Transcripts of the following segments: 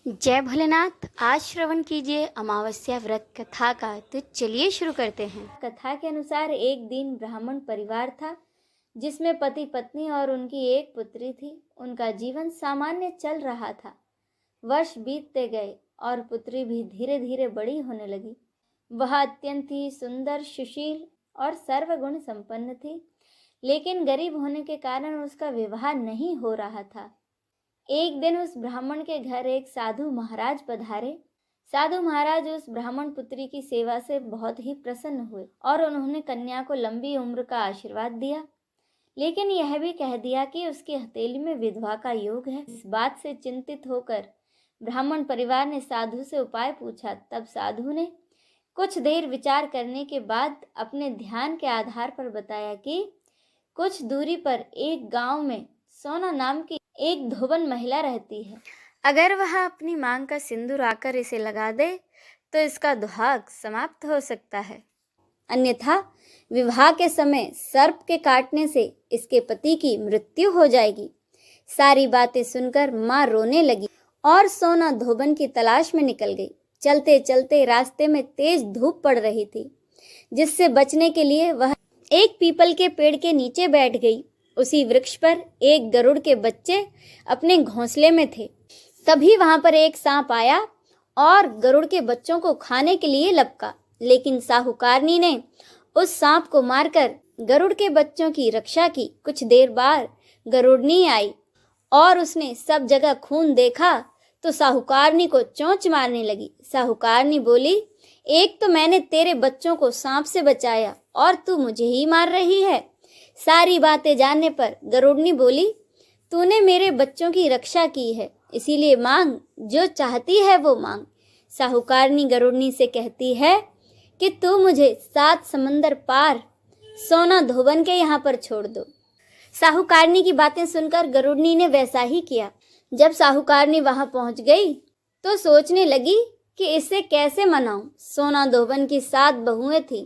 जय भोलेनाथ। आज श्रवण कीजिए अमावस्या व्रत कथा का। तो चलिए शुरू करते हैं। कथा के अनुसार एक दिन ब्राह्मण परिवार था जिसमें पति पत्नी और उनकी एक पुत्री थी। उनका जीवन सामान्य चल रहा था। वर्ष बीतते गए और पुत्री भी धीरे धीरे बड़ी होने लगी। वह अत्यंत ही सुंदर, सुशील और सर्वगुण संपन्न थी, लेकिन गरीब होने के कारण उसका विवाह नहीं हो रहा था। एक दिन उस ब्राह्मण के घर एक साधु महाराज पधारे। साधु महाराज उस ब्राह्मण पुत्री की सेवा से बहुत ही प्रसन्न हुए और उन्होंने कन्या को लंबी उम्र का आशीर्वाद दिया, लेकिन यह भी कह दिया कि उसकी हथेली में विधवा का योग है। इस बात से चिंतित होकर ब्राह्मण परिवार ने साधु से उपाय पूछा। तब साधु ने कुछ देर विचार करने के बाद अपने ध्यान के आधार पर बताया कि कुछ दूरी पर एक गांव में सोना नाम की एक धोबन महिला रहती है। अगर वह अपनी मांग का सिंदूर आकर इसे लगा दे तो इसका दुहाग समाप्त हो सकता है, अन्यथा विवाह के समय सर्प के काटने से इसके पति की मृत्यु हो जाएगी। सारी बातें सुनकर माँ रोने लगी और सोना धोबन की तलाश में निकल गई। चलते चलते रास्ते में तेज धूप पड़ रही थी, जिससे बचने के लिए वह एक पीपल के पेड़ के नीचे बैठ गई। उसी वृक्ष पर एक गरुड़ के बच्चे अपने घोंसले में थे। तभी वहां पर एक सांप आया और गरुड़ के बच्चों को खाने के लिए लपका, लेकिन साहूकारनी ने उस सांप को मारकर गरुड़ के बच्चों की रक्षा की। कुछ देर बाद गरुड़नी आई और उसने सब जगह खून देखा तो साहूकारनी को चोंच मारने लगी। साहूकारनी बोली, एक तो मैंने तेरे बच्चों को सांप से बचाया और तू मुझे ही मार रही है। सारी बातें जानने पर गरुड़नी बोली, तूने मेरे बच्चों की रक्षा की है, इसीलिए मांग, जो चाहती है वो मांग। साहूकारनी गरुड़नी से कहती है कि तू मुझे 7 समंदर पार सोना धोबन के यहाँ पर छोड़ दो। साहूकारनी की बातें सुनकर गरुड़नी ने वैसा ही किया। जब साहूकारनी वहां पहुंच गई तो सोचने लगी कि इसे कैसे मनाऊं। सोना धोबन की 7 बहुएं थीं,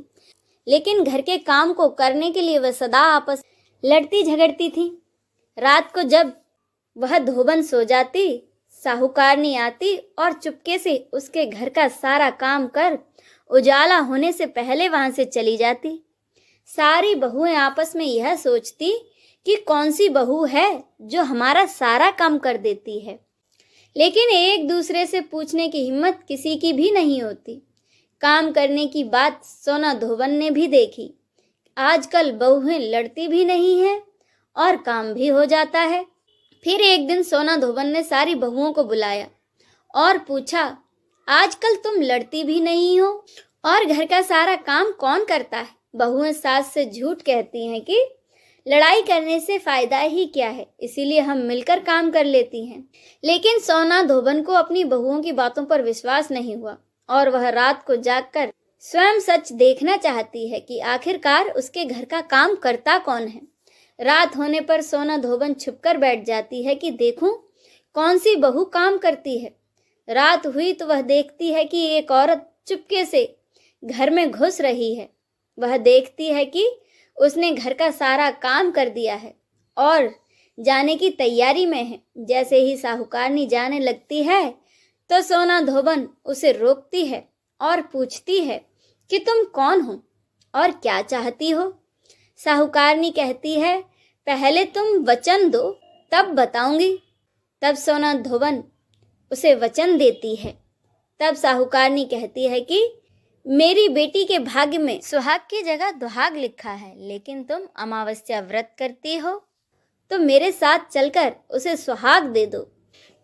लेकिन घर के काम को करने के लिए वह सदा आपस लड़ती झगड़ती थी। रात को जब वह धोबन सो जाती, साहूकारनी आती और चुपके से उसके घर का सारा काम कर उजाला होने से पहले वहां से चली जाती। सारी बहुएं आपस में यह सोचती कि कौन सी बहू है जो हमारा सारा काम कर देती है, लेकिन एक दूसरे से पूछने की हिम्मत किसी की भी नहीं होती। काम करने की बात सोना धोबन ने भी देखी। आजकल बहुएं लड़ती भी नहीं हैं और काम भी हो जाता है। फिर एक दिन सोना धोबन ने सारी बहुओं को बुलाया और पूछा, आजकल तुम लड़ती भी नहीं हो और घर का सारा काम कौन करता है? बहुएं सास से झूठ कहती हैं कि लड़ाई करने से फायदा ही क्या है, इसीलिए हम मिलकर काम कर लेती हैं। लेकिन सोना धोबन को अपनी बहुओं की बातों पर विश्वास नहीं हुआ और वह रात को जागकर स्वयं सच देखना चाहती है कि आखिरकार उसके घर का काम करता कौन है। रात होने पर सोना धोबन छुपकर बैठ जाती है कि देखूं कौन सी बहू काम करती है। रात हुई तो वह देखती है कि एक औरत चुपके से घर में घुस रही है। वह देखती है कि उसने घर का सारा काम कर दिया है और जाने की तैयारी में है। जैसे ही साहूकारनी जाने लगती है तो सोना धोबन उसे रोकती है और पूछती है कि तुम कौन हो और क्या चाहती हो? साहूकारनी कहती है, पहले तुम वचन दो तब बताऊंगी। तब सोना धोबन उसे वचन देती है। तब साहूकारनी कहती है कि मेरी बेटी के भाग्य में सुहाग की जगह दुहाग लिखा है, लेकिन तुम अमावस्या व्रत करती हो तो मेरे साथ चलकर उसे सुहाग दे दो।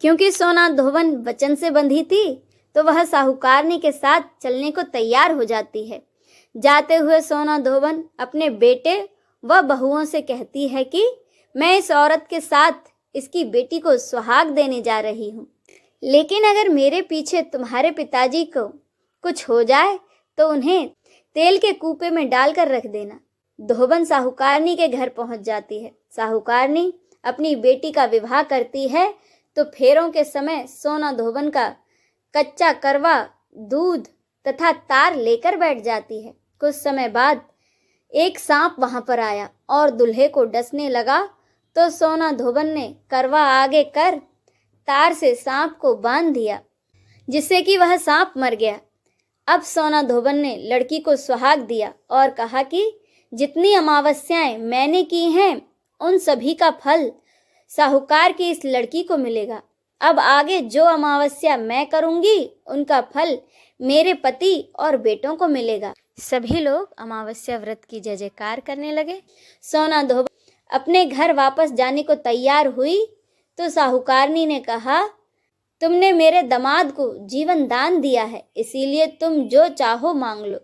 क्योंकि सोना धोबन वचन से बंधी थी तो वह साहूकारनी के साथ चलने को तैयार हो जाती है। जाते हुए सोना धोबन अपने बेटे व बहुओं से कहती है कि मैं इस औरत के साथ इसकी बेटी को सुहाग देने जा रही हूँ, लेकिन अगर मेरे पीछे तुम्हारे पिताजी को कुछ हो जाए तो उन्हें तेल के कूपे में डालकर रख देना। धोबन साहूकारनी के घर पहुंच जाती है। साहूकारनी अपनी बेटी का विवाह करती है तो फेरों के समय सोना धोबन का कच्चा करवा, दूध तथा तार लेकर बैठ जाती है। कुछ समय बाद एक सांप वहां पर आया और दूल्हे को डसने लगा तो सोना धोबन ने करवा आगे कर तार से सांप को बांध दिया, जिससे कि वह सांप मर गया। अब सोना धोबन ने लड़की को सुहाग दिया और कहा कि जितनी अमावस्याएं मैंने की हैं, उन सभी का फल साहूकार की इस लड़की को मिलेगा। अब आगे जो अमावस्या मैं करूंगी, उनका फल मेरे पति और बेटों को मिलेगा। सभी लोग अमावस्या व्रत की जय जयकार करने लगे। सोना धोबन अपने घर वापस जाने को तैयार हुई तो साहूकारनी ने कहा, तुमने मेरे दामाद को जीवन दान दिया है, इसीलिए तुम जो चाहो मांग लो।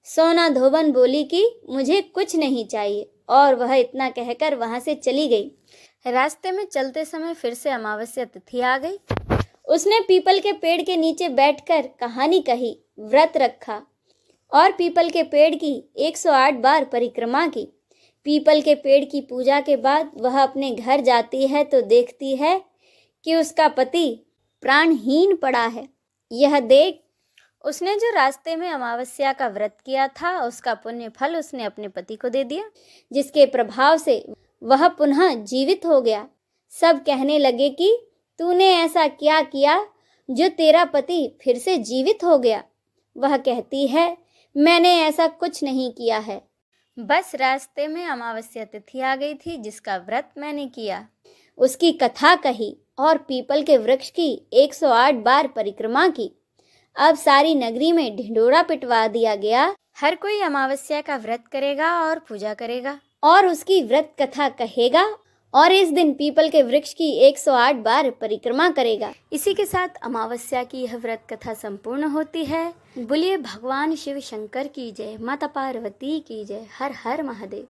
सोना धोबन बोली कि मुझे कुछ नहीं चाहिए, और वह इतना कहकर वहां से चली गई। रास्ते में चलते समय फिर से अमावस्या तिथि आ गई। उसने पीपल के पेड़ के नीचे बैठकर कहानी कही, व्रत रखा और पीपल के पेड़ की 108 बार परिक्रमा की। पीपल के पेड़ की पूजा के बाद वह अपने घर जाती है तो देखती है कि उसका पति प्राणहीन पड़ा है। यह देख उसने जो रास्ते में अमावस्या का व्रत किया था, उसका पुण्य फल उसने अपने पति को दे दिया, जिसके प्रभाव से वह पुनः जीवित हो गया। सब कहने लगे कि तूने ऐसा क्या किया जो तेरा पति फिर से जीवित हो गया। वह कहती है, मैंने ऐसा कुछ नहीं किया है, बस रास्ते में अमावस्या तिथि आ गई थी जिसका व्रत मैंने किया। उसकी कथा कही और पीपल के वृक्ष की 108 बार परिक्रमा की। अब सारी नगरी में ढिंढोरा पिटवा दिया गया। हर कोई अमावस्या का व्रत करेगा और पूजा करेगा और उसकी व्रत कथा कहेगा और इस दिन पीपल के वृक्ष की 108 बार परिक्रमा करेगा। इसी के साथ अमावस्या की यह व्रत कथा संपूर्ण होती है। बोलिए भगवान शिव शंकर की जय, माता पार्वती की जय। हर हर महादेव।